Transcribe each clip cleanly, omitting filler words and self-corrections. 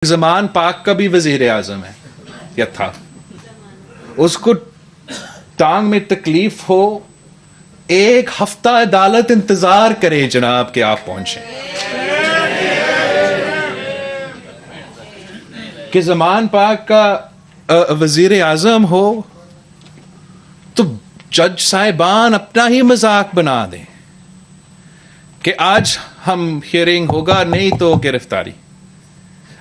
زمان پاک کا بھی وزیر اعظم ہے یا تھا، اس کو ٹانگ میں تکلیف ہو، ایک ہفتہ عدالت انتظار کرے جناب کہ آپ پہنچیں. کہ زمان پاک کا وزیر اعظم ہو تو جج صاحبان اپنا ہی مذاق بنا دیں کہ آج ہم ہیئرنگ ہوگا، نہیں تو گرفتاری.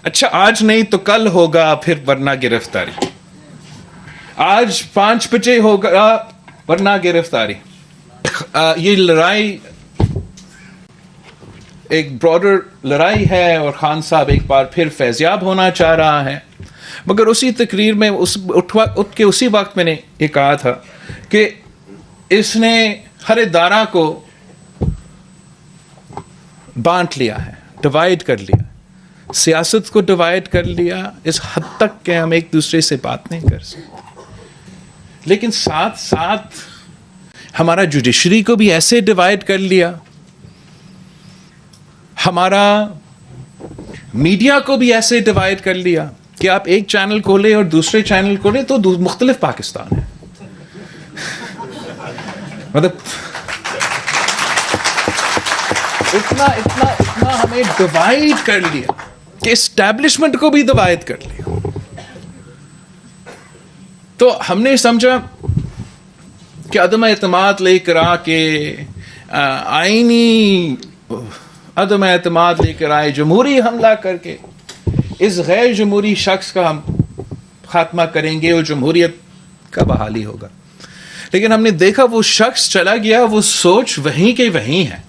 اچھا آج نہیں تو کل ہوگا، پھر ورنہ گرفتاری. آج 5 بجے ہوگا ورنہ گرفتاری. یہ لڑائی ایک براڈر لڑائی ہے اور خان صاحب ایک بار پھر فیضیاب ہونا چاہ رہا ہے. مگر اسی تقریر میں اٹھ کے اسی وقت میں نے یہ کہا تھا کہ اس نے ہر ادارہ کو بانٹ لیا ہے، ڈیوائڈ کر لیا، سیاست کو ڈیوائڈ کر لیا اس حد تک کہ ہم ایک دوسرے سے بات نہیں کر سکتے. لیکن ساتھ ساتھ ہمارا جوڈیشری کو بھی ایسے ڈیوائڈ کر لیا، ہمارا میڈیا کو بھی ایسے ڈیوائڈ کر لیا کہ آپ ایک چینل کھولے اور دوسرے چینل کھولے تو مختلف پاکستان ہے. مطلب اتنا ہمیں ڈیوائڈ کر لیا کہ اسٹیبلشمنٹ کو بھی ڈیوائڈ کر لیا. تو ہم نے سمجھا کہ عدم اعتماد لے کر آ کے آئینی عدم اعتماد لے کر آئے، جمہوری حملہ کر کے اس غیر جمہوری شخص کا ہم خاتمہ کریں گے اور جمہوریت کا بحالی ہوگا. لیکن ہم نے دیکھا وہ شخص چلا گیا، وہ سوچ وہیں کے وہیں ہے.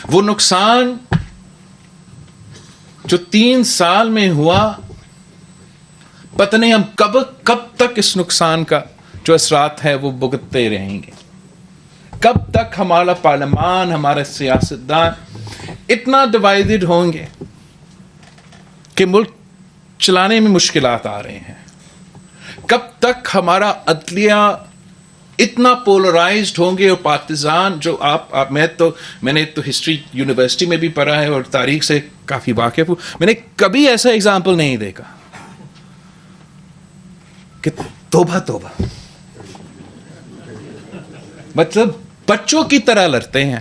وہ نقصان جو 3 سال میں ہوا، پتہ نہیں ہم کب تک اس نقصان کا جو اثرات ہے وہ بھگتتے رہیں گے. کب تک ہمارا پارلیمان، ہمارے سیاستدان اتنا ڈیوائڈڈ ہوں گے کہ ملک چلانے میں مشکلات آ رہے ہیں. کب تک ہمارا عدلیہ اتنا پولرائزڈ ہوں گے اور پارٹیزان. جو میں نے تو ہسٹری یونیورسٹی میں بھی پڑھا ہے اور تاریخ سے کافی واقف ہوں. میں نے کبھی ایسا ایگزامپل نہیں دیکھا کہ توبہ مطلب بچوں کی طرح لڑتے ہیں.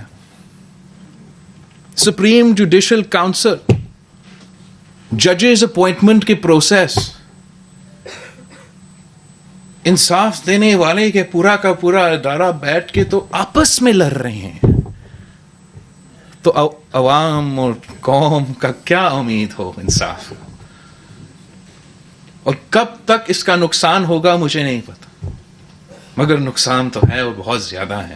سپریم جوڈیشل کاؤنسل، ججز اپوائنٹمنٹ کے پروسیس، انصاف دینے والے کے پورا کا پورا ادارہ بیٹھ کے تو آپس میں لڑ رہے ہیں. تو عوام اور قوم کا کیا امید ہو انصاف؟ اور کب تک اس کا نقصان ہوگا مجھے نہیں پتا، مگر نقصان تو ہے اور بہت زیادہ ہے.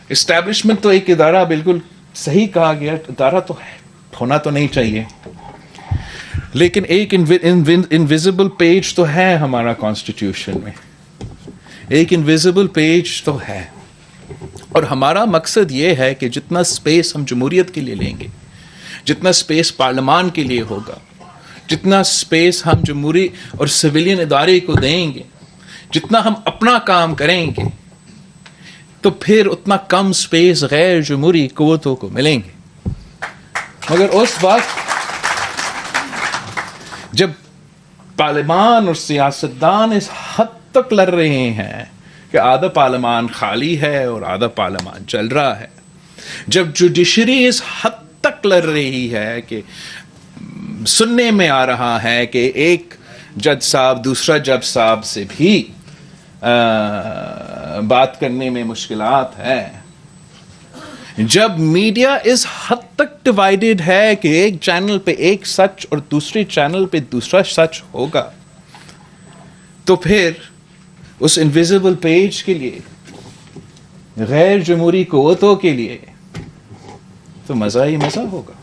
اسٹیبلشمنٹ تو ایک ادارہ، بالکل صحیح کہا گیا، ادارہ تو ہے، ہونا تو نہیں چاہیے، لیکن ایک انویزیبل پیج تو ہے ہمارا کانسٹیٹیوشن میں، ایک انویزیبل پیج تو ہے. اور ہمارا مقصد یہ ہے کہ جتنا سپیس ہم جمہوریت کے لیے لیں گے، جتنا سپیس پارلیمان کے لیے ہوگا، جتنا سپیس ہم جمہوری اور سویلین ادارے کو دیں گے، جتنا ہم اپنا کام کریں گے، تو پھر اتنا کم سپیس غیر جمہوری قوتوں کو ملیں گے. مگر اس وقت جب پارلیمان اور سیاستدان اس حد تک لڑ رہے ہیں کہ آدھا پارلیمان خالی ہے اور آدھا پارلیمان چل رہا ہے، جب جوڈیشری اس حد تک لڑ رہی ہے کہ سننے میں آ رہا ہے کہ ایک جج صاحب دوسرا جج صاحب سے بھی بات کرنے میں مشکلات ہے، جب میڈیا اس حد تک ڈیوائڈڈ ہے کہ ایک چینل پہ ایک سچ اور دوسرے چینل پہ دوسرا سچ ہوگا، تو پھر اس انویزیبل پیج کے لیے، غیر جمہوری قوتوں کے لیے تو مزہ ہی مزہ ہوگا.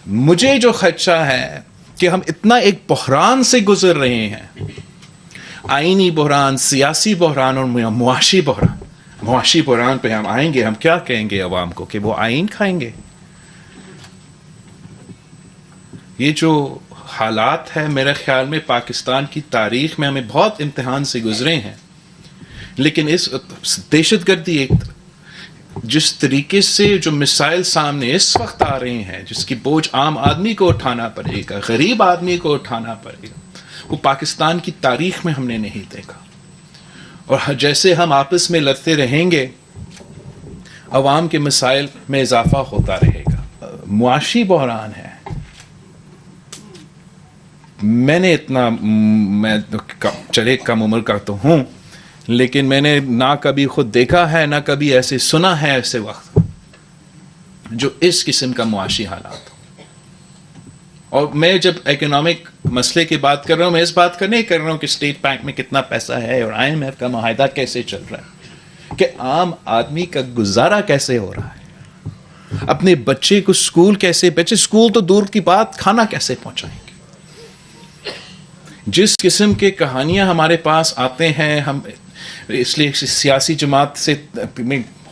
مجھے جو خدشہ ہے کہ ہم اتنا ایک بحران سے گزر رہے ہیں، آئینی بحران، سیاسی بحران اور معاشی بحران. معاشی بحران پہ ہم آئیں گے، ہم کیا کہیں گے عوام کو کہ وہ آئین کھائیں گے؟ یہ جو حالات ہے میرے خیال میں پاکستان کی تاریخ میں ہمیں بہت امتحان سے گزرے ہیں. لیکن اس دہشت گردی ایک جس طریقے سے جو مسائل سامنے اس وقت آ رہے ہیں، جس کی بوجھ عام آدمی کو اٹھانا پڑے گا، غریب آدمی کو اٹھانا پڑے گا، وہ پاکستان کی تاریخ میں ہم نے نہیں دیکھا. اور جیسے ہم آپس میں لڑتے رہیں گے، عوام کے مسائل میں اضافہ ہوتا رہے گا. معاشی بحران ہے. میں چلے کم عمر کا تو ہوں، لیکن میں نے نہ کبھی خود دیکھا ہے، نہ کبھی ایسے سنا ہے ایسے وقت جو اس قسم کا معاشی حالات ہو. اور میں جب اکنامک مسئلے کی بات کر رہا ہوں، میں اس بات کا نہیں کر رہا ہوں کہ اسٹیٹ بینک میں کتنا پیسہ ہے اور IMF کا معاہدہ کیسے چل رہا ہے، کہ عام آدمی کا گزارا کیسے ہو رہا ہے، اپنے بچے کو اسکول کیسے، بچے اسکول تو دور کی بات، کھانا کیسے پہنچائیں گے. جس قسم کے کہانیاں ہمارے پاس آتے ہیں، ہم اس لیے سیاسی جماعت سے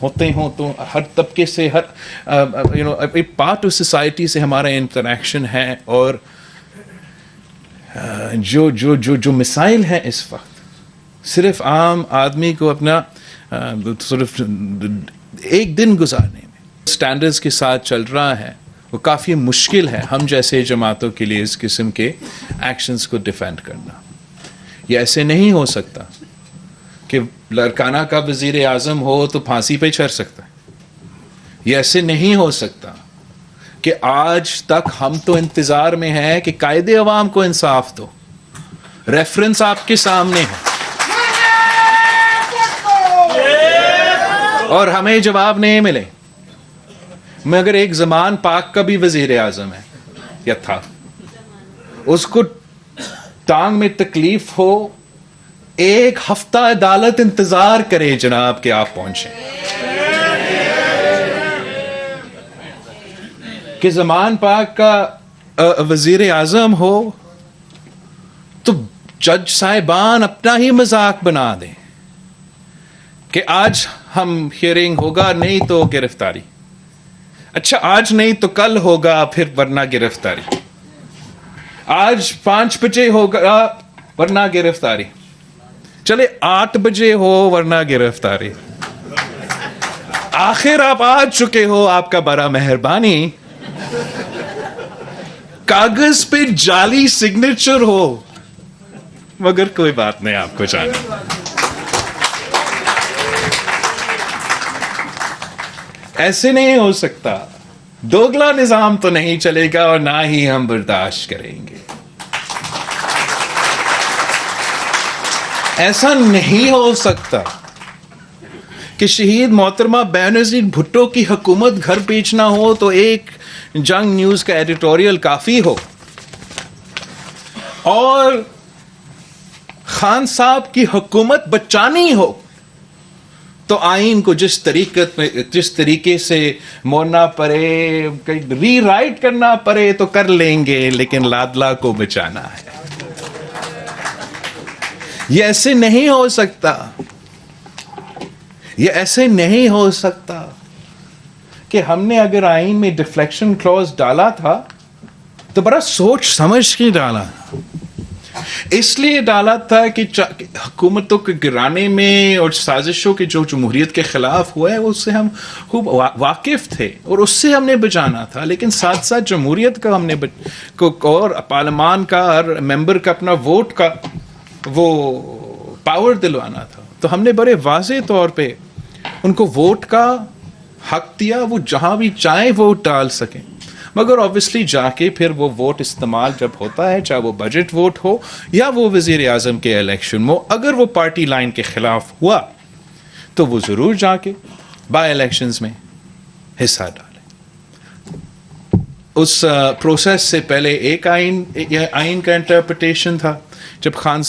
ہوتے ہوں تو ہر طبقے سے، ہر پارٹ آف سوسائٹی سے ہمارا انٹریکشن ہے. اور جو مسائل ہیں اس وقت، صرف عام آدمی کو اپنا صرف ایک دن گزارنے میں اسٹینڈرڈز کے ساتھ چل رہا ہے، وہ کافی مشکل ہے ہم جیسے جماعتوں کے لیے اس قسم کے ایکشنز کو ڈیفینڈ کرنا. یہ ایسے نہیں ہو سکتا کہ لڑکانہ کا وزیر اعظم ہو تو پھانسی پہ چڑھ سکتا ہے. یہ ایسے نہیں ہو سکتا کہ آج تک ہم تو انتظار میں ہیں کہ قائد عوام کو انصاف دو. ریفرنس آپ کے سامنے ہے اور ہمیں جواب نہیں ملے. مگر ایک زمان پاک کا بھی وزیر اعظم ہے یا تھا، اس کو ٹانگ میں تکلیف ہو، ایک ہفتہ عدالت انتظار کرے جناب کہ آپ پہنچیں. کہ زمان پاک کا وزیر اعظم ہو تو جج صاحبان اپنا ہی مذاق بنا دیں کہ آج ہم ہیئرنگ ہوگا، نہیں تو گرفتاری. اچھا آج نہیں تو کل ہوگا، پھر ورنہ گرفتاری. آج 5 بجے ہوگا ورنہ گرفتاری. چلے 8 بجے ہو ورنہ گرفتاری. آخر آپ آ چکے ہو، آپ کا بڑا مہربانی. کاغذ پہ جعلی سگنیچر ہو، مگر کوئی بات نہیں، آپ کو جانا. ایسے نہیں ہو سکتا. دوگلا نظام تو نہیں چلے گا اور نہ ہی ہم برداشت کریں گے. ایسا نہیں ہو سکتا کہ شہید محترمہ بینظیر بھٹو کی حکومت گھر بیچنا ہو تو ایک جنگ نیوز کا ایڈیٹوریل کافی ہو، اور خان صاحب کی حکومت بچانی ہو تو آئین کو جس طریقے سے موڑنا پڑے، ری رائٹ کرنا پڑے تو کر لیں گے، لیکن لادلا کو بچانا ہے. یہ ایسے نہیں ہو سکتا. یہ ایسے نہیں ہو سکتا کہ ہم نے اگر آئین میں ڈیفلیکشن کلوز ڈالا تھا تو بڑا سوچ سمجھ کے ڈالا. اس لیے ڈالا تھا کہ حکومتوں کے گرانے میں اور سازشوں کے جو جمہوریت کے خلاف ہوا ہے اس سے ہم خوب واقف تھے اور اس سے ہم نے بچانا تھا. لیکن ساتھ ساتھ جمہوریت کا ہم نے اور پارلیمان کا اور ممبر کا اپنا ووٹ کا وہ پاور دلوانا تھا. تو ہم نے بڑے واضح طور پہ ان کو ووٹ کا حق دیا، وہ جہاں بھی چاہیں ووٹ ڈال سکیں. مگر آبویسلی جا کے پھر وہ ووٹ استعمال جب ہوتا ہے، چاہے وہ بجٹ ووٹ ہو یا وہ وزیر اعظم کے الیکشن ہو، اگر وہ پارٹی لائن کے خلاف ہوا تو وہ ضرور جا کے بائی الیکشنز میں حصہ ڈالے. اس پروسیس سے پہلے ایک آئین کا انٹرپریٹیشن تھا. جب خان